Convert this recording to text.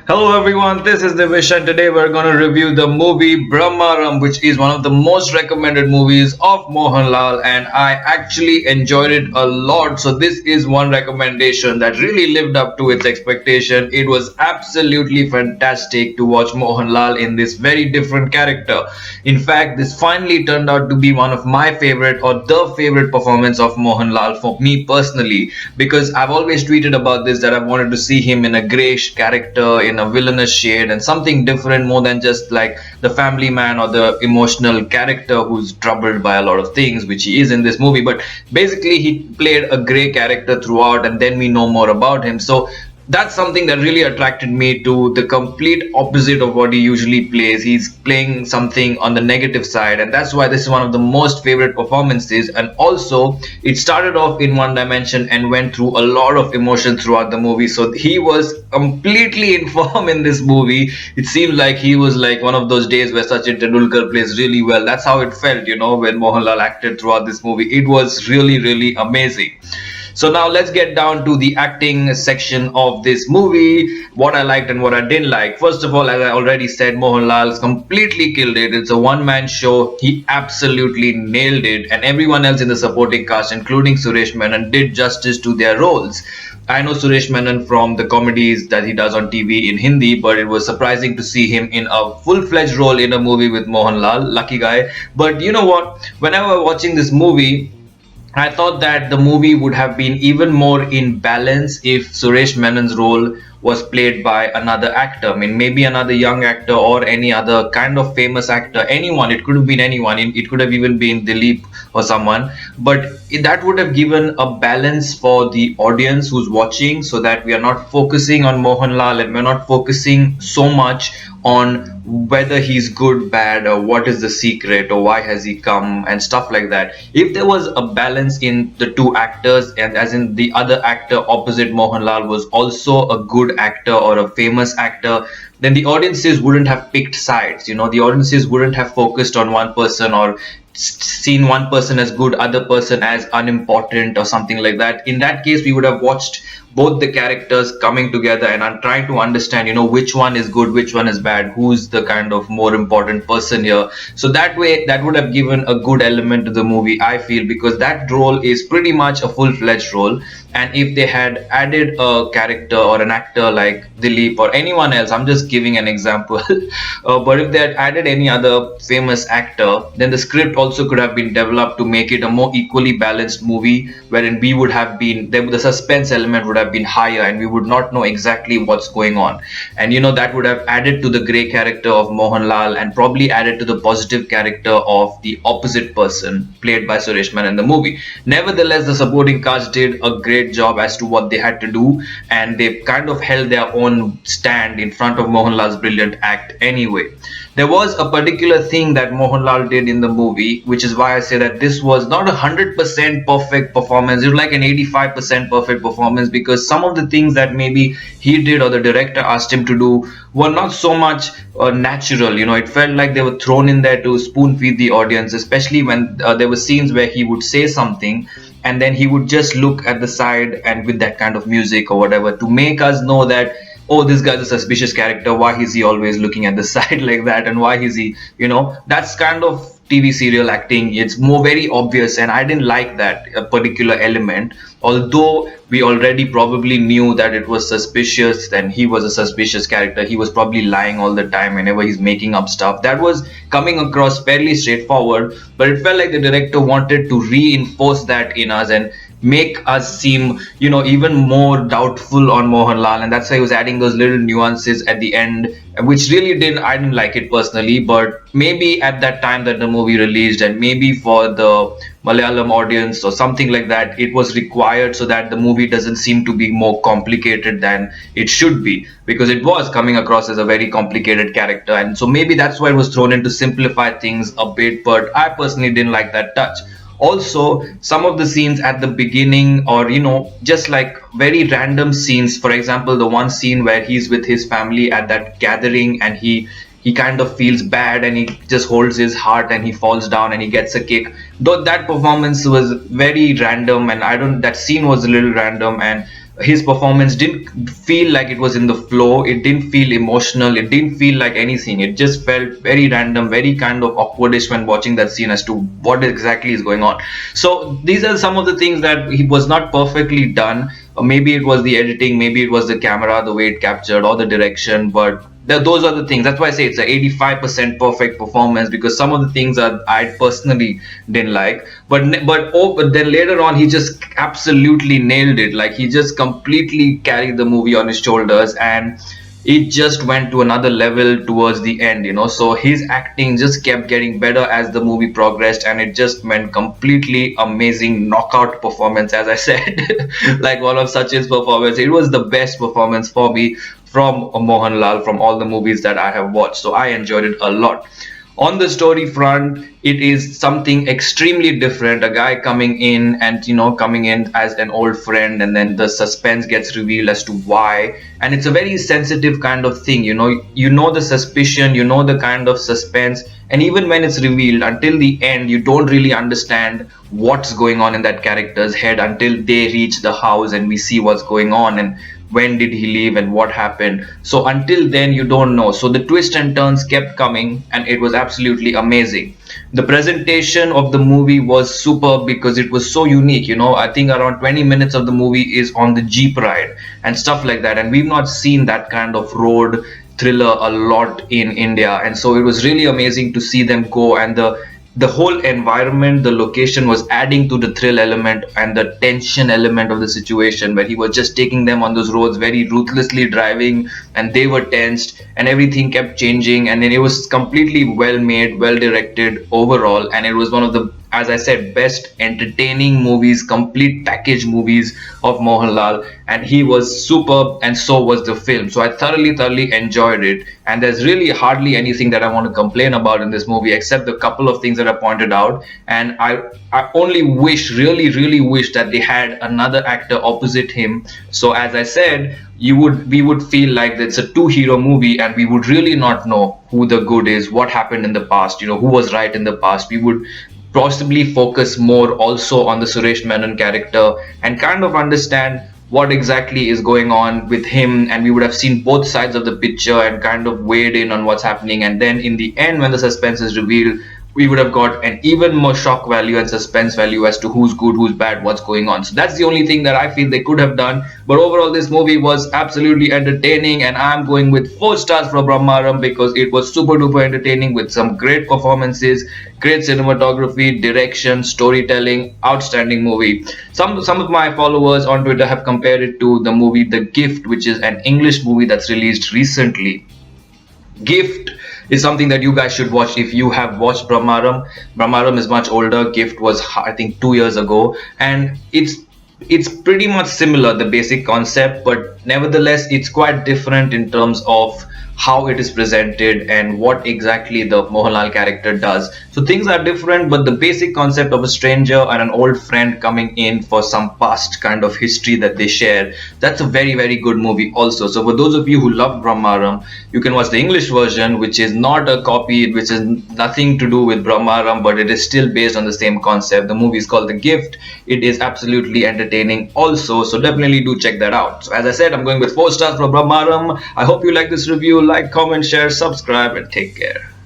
Hello everyone, this is Nimish and today we're going to review the movie Bhramaram, which is one of the most recommended movies of Mohanlal, and I actually enjoyed it a lot. So this is one recommendation that really lived up to its expectation. It was absolutely fantastic to watch Mohanlal in this very different character. In fact, this finally turned out to be one of my favorite or the favorite performance of Mohanlal for me personally, because I've always tweeted about this that I wanted to see him in a greyish character, in a villainous shade, and something different more than just like the family man or the emotional character who's troubled by a lot of things, which he is in this movie. But basically, he played a grey character throughout, and then we know more about him. So that's something that really attracted me to the complete opposite of what he usually plays. He's playing something on the negative side, and that's why this is one of the most favorite performances. And also, it started off in one dimension and went through a lot of emotion throughout the movie. So he was completely in form in this movie. It seemed like he was like one of those days where Sachin Tendulkar plays really well. That's how it felt, when Mohanlal acted throughout this movie. It was really, really amazing. So now let's get down to the acting section of this movie, what I liked and what I didn't like. First of all, as I already said, Mohanlal completely killed it. It's a one-man show. He absolutely nailed it, and everyone else in the supporting cast, including Suresh Menon, did justice to their roles. I know Suresh Menon from the comedies that he does on TV in Hindi, but it was surprising to see him in a full-fledged role in a movie with Mohanlal. Lucky guy. But you know what? Whenever watching this movie, I thought that the movie would have been even more in balance if Suresh Menon's role was played by another actor. I mean, maybe another young actor or any other kind of famous actor. Anyone. It could have been anyone. It could have even been Dilip or someone. But that would have given a balance for the audience who's watching, so that we are not focusing on Mohanlal and we're not focusing so much on whether he's good, bad, or what is the secret, or why has he come, and stuff like that. If there was a balance in the two actors, and as in the other actor opposite Mohanlal was also a good actor or a famous actor, then the audiences wouldn't have picked sides. The audiences wouldn't have focused on one person or seen one person as good, other person as unimportant or something like that. In that case, we would have watched both the characters coming together, and I'm trying to understand, which one is good, which one is bad, who's the kind of more important person here. So that way, that would have given a good element to the movie, I feel, because that role is pretty much a full-fledged role. And if they had added a character or an actor like Dilip or anyone else, I'm just giving an example, but if they had added any other famous actor, then the script also could have been developed to make it a more equally balanced movie, wherein we would have been, the suspense element would have been higher and we would not know exactly what's going on. And that would have added to the grey character of Mohanlal and probably added to the positive character of the opposite person played by Suresh Menon in the movie. Nevertheless, the supporting cast did a great job as to what they had to do, and they kind of held their own stand in front of Mohanlal's brilliant act anyway. There was a particular thing that Mohanlal did in the movie, which is why I say that this was not 100% perfect performance. It was like an 85% perfect performance, because some of the things that maybe he did or the director asked him to do were not so much natural. It felt like they were thrown in there to spoon feed the audience, especially when there were scenes where he would say something and then he would just look at the side and with that kind of music or whatever to make us know that, oh, this guy's a suspicious character. Why is he always looking at the side like that? And why is he, that's kind of TV serial acting. It's more very obvious, and I didn't like that particular element. Although we already probably knew that it was suspicious, and he was a suspicious character. He was probably lying all the time whenever he's making up stuff. That was coming across fairly straightforward, but it felt like the director wanted to reinforce that in us and make us seem, even more doubtful on Mohanlal, and that's why he was adding those little nuances at the end, which really I didn't like it personally. But maybe at that time that the movie released, and maybe for the Malayalam audience or something like that, it was required so that the movie doesn't seem to be more complicated than it should be, because it was coming across as a very complicated character, and so maybe that's why it was thrown in to simplify things a bit. But I personally didn't like that touch. Also, some of the scenes at the beginning, or just like very random scenes, for example, the one scene where he's with his family at that gathering and he kind of feels bad and he just holds his heart and he falls down and he gets a kick, though that performance was very random, and that scene was a little random, and his performance didn't feel like it was in the flow. It didn't feel emotional. It didn't feel like anything. It just felt very random, very kind of awkwardish when watching that scene as to what exactly is going on. So these are some of the things that he was not perfectly done. Maybe it was the editing, maybe it was the camera, the way it captured, or the direction, but those are the things. That's why I say it's a 85% perfect performance, because some of the things that I personally didn't like, but then later on he just absolutely nailed it. Like he just completely carried the movie on his shoulders, and it just went to another level towards the end, so his acting just kept getting better as the movie progressed, and it just meant completely amazing knockout performance, as I said. Like one of Sachin's performance, it was the best performance for me from Mohanlal from all the movies that I have watched, so I enjoyed it a lot. On the story front, it is something extremely different. A guy coming in and coming in as an old friend, and then the suspense gets revealed as to why. And it's a very sensitive kind of thing. You know the suspicion, you know the kind of suspense, and even when it's revealed, until the end, you don't really understand what's going on in that character's head until they reach the house and we see what's going on, and when did he leave and what happened. So until then you don't know. So the twists and turns kept coming, and it was absolutely amazing. The presentation of the movie was superb because it was so unique. I think around 20 minutes of the movie is on the jeep ride and stuff like that, and we've not seen that kind of road thriller a lot in India, and so it was really amazing to see them go, and the whole environment, the location was adding to the thrill element and the tension element of the situation, where he was just taking them on those roads very ruthlessly driving, and they were tensed and everything kept changing, and then it was completely well made, well directed overall, and it was one of the, as I said, best entertaining movies, complete package movies of Mohanlal, and he was superb, and so was the film. So I thoroughly enjoyed it, and there's really hardly anything that I want to complain about in this movie except the couple of things that I pointed out. And I only really wish that they had another actor opposite him. So as I said, we would feel like it's a two-hero movie, and we would really not know who the good is, what happened in the past, who was right in the past. We would possibly focus more also on the Suresh Menon character and kind of understand what exactly is going on with him, and we would have seen both sides of the picture and kind of weighed in on what's happening, and then in the end, when the suspense is revealed, we would have got an even more shock value and suspense value as to who's good, who's bad, what's going on. So that's the only thing that I feel they could have done. But overall, this movie was absolutely entertaining, and I'm going with 4 stars for Brahmaram because it was super duper entertaining with some great performances, great cinematography, direction, storytelling, outstanding movie. Some of my followers on Twitter have compared it to the movie The Gift, which is an English movie that's released recently. Gift is something that you guys should watch if you have watched Brahmaram. Brahmaram is much older. Gift was, I think, 2 years ago, and it's pretty much similar, the basic concept, but nevertheless it's quite different in terms of how it is presented and what exactly the Mohanlal character does. So things are different, but the basic concept of a stranger and an old friend coming in for some past kind of history that they share, that's a very good movie also. So for those of you who love Brahmaram, you can watch the English version, which is not a copy, which is nothing to do with Brahmaram, but it is still based on the same concept. The movie is called The Gift. It is absolutely entertaining also, so definitely do check that out. So as I said, I'm going with 4 stars for Brahmaram. I hope you like this review. Like, comment, share, subscribe, and take care.